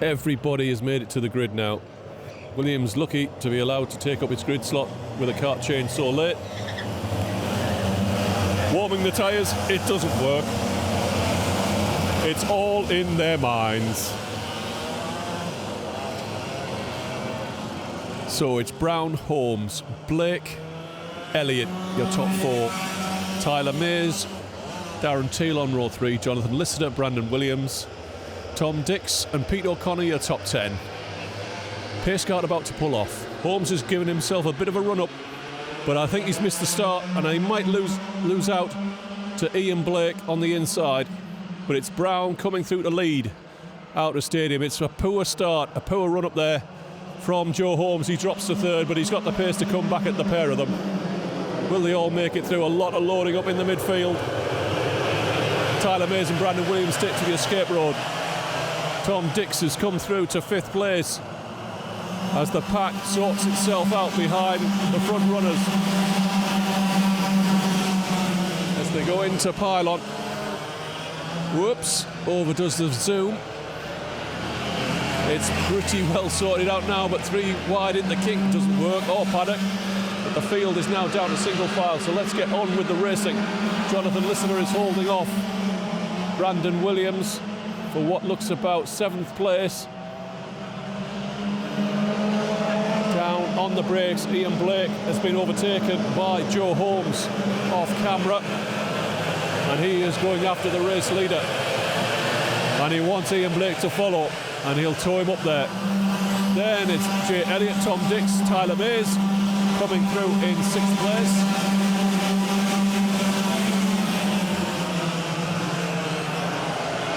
Everybody has made it to the grid now. Williams lucky to be allowed to take up its grid slot with a kart change so late. Warming the tyres, it doesn't work. It's all in their minds. So it's Brown, Holmes, Blake, Elliott, your top four. Tyler Mays, Darren Teal on row 3, Jonathan Lister, Brandon Williams, Tom Dix and Pete O'Connor, your top 10. Pace car about to pull off. Holmes has given himself a bit of a run-up, but I think he's missed the start and he might lose out to Ian Blake on the inside. But it's Brown coming through to lead out of stadium. It's a poor start, a poor run-up there from Joe Holmes. He drops to third, but he's got the pace to come back at the pair of them. Will they all make it through? A lot of loading up in the midfield. Tyler Mays and Brandon Williams take to the escape road. Tom Dix has come through to 5th place as the pack sorts itself out behind the front runners as they go into pylon. Whoops, overdoes the zoom. It's pretty well sorted out now, but 3 wide in the kink doesn't work, or paddock. But the field is now down to single file, so let's get on with the racing. Jonathan Listener is holding off Brandon Williams for what looks about 7th place. Down on the brakes, Ian Blake has been overtaken by Joe Holmes off camera, and he is going after the race leader. And he wants Ian Blake to follow, and he'll tow him up there. Then it's Jay Elliott, Tom Dix, Tyler Mays coming through in 6th place.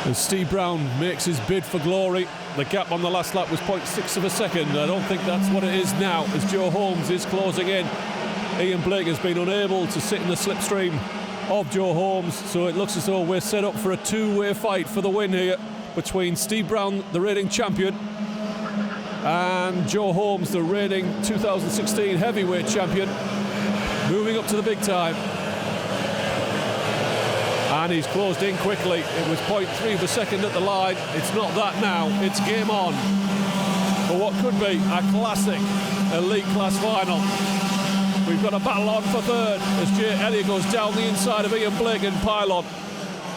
And Steve Brown makes his bid for glory. The gap on the last lap was 0.6 of a second. I don't think that's what it is now, as Joe Holmes is closing in. Ian Blake has been unable to sit in the slipstream of Joe Holmes, so it looks as though we're set up for a two-way fight for the win here between Steve Brown, the reigning champion, and Joe Holmes, the reigning 2016 heavyweight champion, moving up to the big time. And he's closed in quickly. It was 0.3 of a second at the line. It's not that now. It's game on for what could be a classic elite class final. We've got a battle on for third as Jay Elliott goes down the inside of Ian Blake in pylon.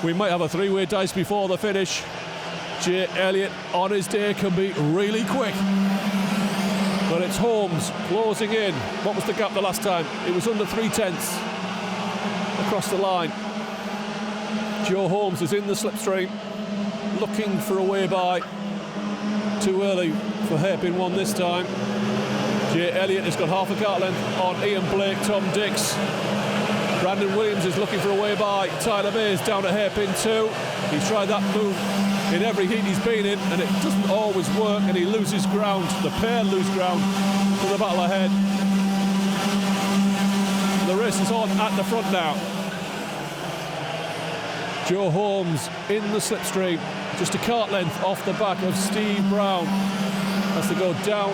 We might have a 3-way dice before the finish. Jay Elliott on his day can be really quick. But it's Holmes closing in. What was the gap the last time? It was under 3/10 across the line. Joe Holmes is in the slipstream, looking for a way by. Too early for hairpin one this time. Jay Elliott has got half a kart length on Ian Blake, Tom Dix. Brandon Williams is looking for a way by. Tyler Mays down to hairpin 2. He's tried that move in every heat he's been in, and it doesn't always work, and he loses ground. The pair lose ground for the battle ahead. The race is on at the front now. Joe Holmes in the slipstream, just a kart length off the back of Steve Brown as they go down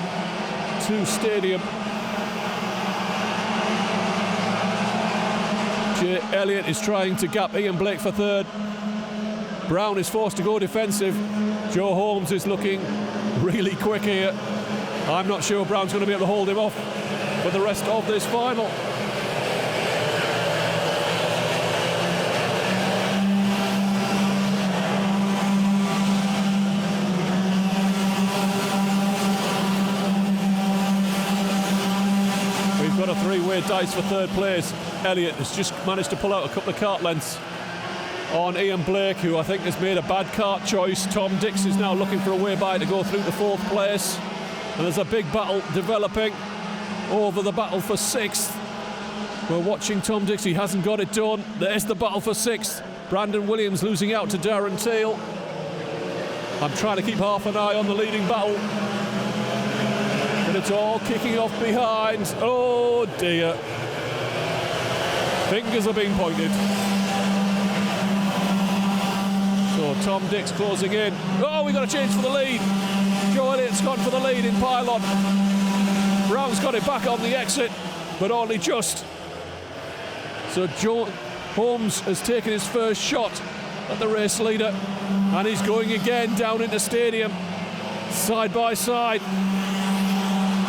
to stadium. Jay Elliott is trying to gap Ian Blake for third. Brown is forced to go defensive. Joe Holmes is looking really quick here. I'm not sure Brown's going to be able to hold him off for the rest of this final. Got a 3-way dice for third place. Elliott has just managed to pull out a couple of kart lengths on Ian Blake, who I think has made a bad kart choice. Tom Dix is now looking for a way by to go through to 4th place. And there's a big battle developing over the battle for 6th. We're watching Tom Dix. He hasn't got it done. There's the battle for 6th. Brandon Williams losing out to Darren Teal. I'm trying to keep half an eye on the leading battle. And it's all kicking off behind. Oh dear. Fingers are being pointed. So Tom Dix closing in. Oh, we got a change for the lead. Joe Elliott's gone for the lead in pylon. Brown's got it back on the exit, but only just. So Joe Holmes has taken his first shot at the race leader, and he's going again down into stadium. side by side.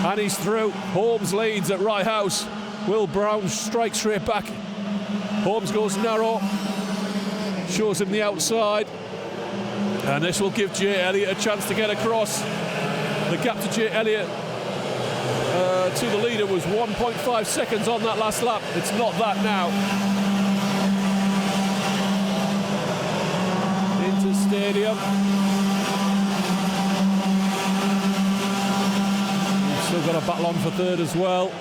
And he's through. Holmes leads at Rye House. Will Brown strikes straight back. Holmes goes narrow. Shows him the outside. And this will give Jay Elliott a chance to get across. The gap to Jay Elliott to the leader was 1.5 seconds on that last lap. It's not that now. Into stadium. We've still got a battle on for third as well.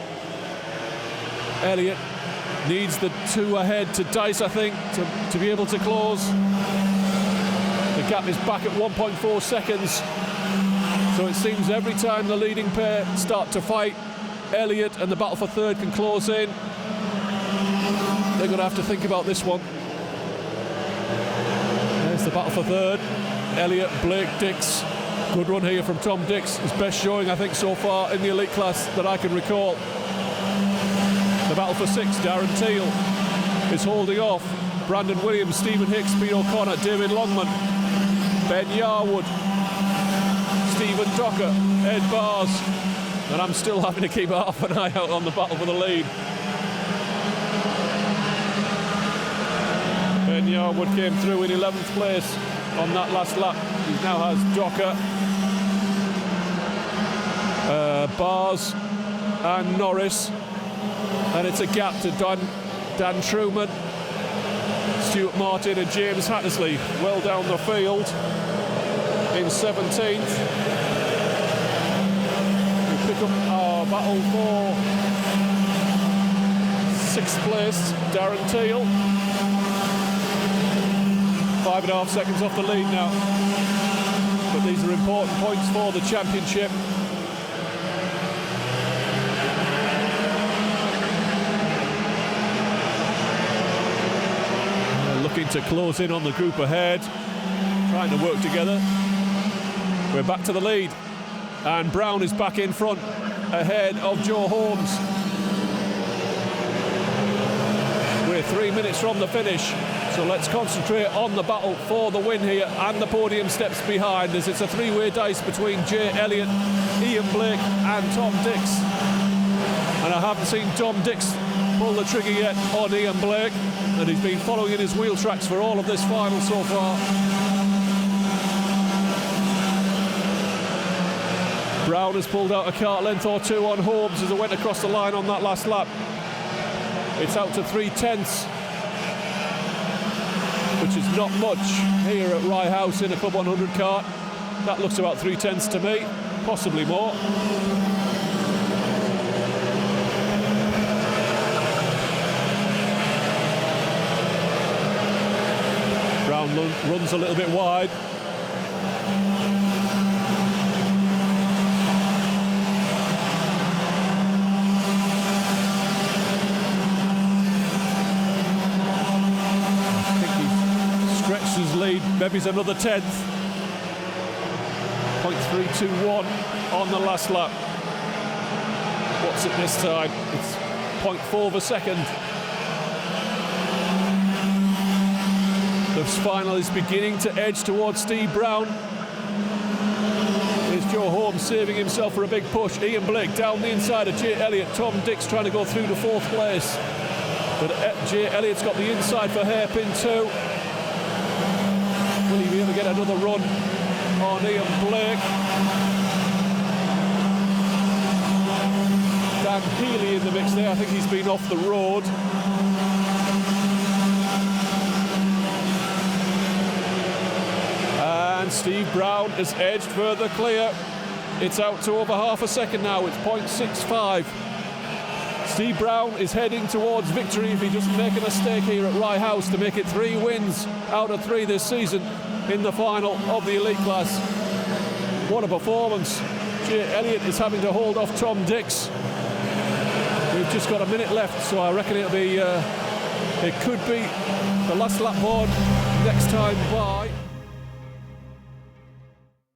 Elliott needs the two ahead to dice, I think, to be able to close. The gap is back at 1.4 seconds. So it seems every time the leading pair start to fight, Elliott and the battle for third can close in. They're going to have to think about this one. There's the battle for third. Elliott, Blake, Dix. Good run here from Tom Dix. His best showing, I think, so far in the elite class that I can recall. The battle for sixth, Darren Teal is holding off. Brandon Williams, Stephen Hicks, Pete O'Connor, David Longman, Ben Yarwood, Stephen Docker, Ed Bars, and I'm still having to keep half an eye out on the battle for the lead. Ben Yarwood came through in 11th place on that last lap. He now has Docker, Bars and Norris, and it's a gap to Dan Truman, Stuart Martin and James Hattersley well down the field in 17th. We pick up our battle for 6th place, Darren Teal. 5.5 seconds off the lead now. But these are important points for the championship. Looking to close in on the group ahead, trying to work together. We're back to the lead, and Brown is back in front, ahead of Joe Holmes. We're 3 minutes from the finish, so let's concentrate on the battle for the win here and the podium steps behind, as it's a three-way dice between Jay Elliott, Ian Blake and Tom Dix. And I haven't seen Tom Dix pull the trigger yet on Ian Blake, and he's been following in his wheel tracks for all of this final so far. Brown has pulled out a kart length or two on Holmes as it went across the line on that last lap. It's out to 3/10, which is not much here at Rye House in a Club 100 kart. That looks about 3/10 to me, possibly more. Brown runs a little bit wide. His lead, maybe it's another 10th. 0.321 on the last lap. What's it this time? It's 0.4 of a second. The final is beginning to edge towards Steve Brown. Here's Joe Holmes saving himself for a big push. Ian Blake down the inside of Jay Elliott. Tom Dix trying to go through to 4th place. But Jay Elliott's got the inside for hairpin 2. Will he be able to get another run on Ian Blake? Dan Healy in the mix there. I think he's been off the road. And Steve Brown has edged further clear. It's out to over half a second now. It's 0.65. Steve Brown is heading towards victory if he doesn't make a mistake here at Rye House to make it 3 wins out of 3 this season in the final of the elite class. What a performance. Jay Elliott is having to hold off Tom Dix. We've just got a minute left, so I reckon it could be the last lap board next time by.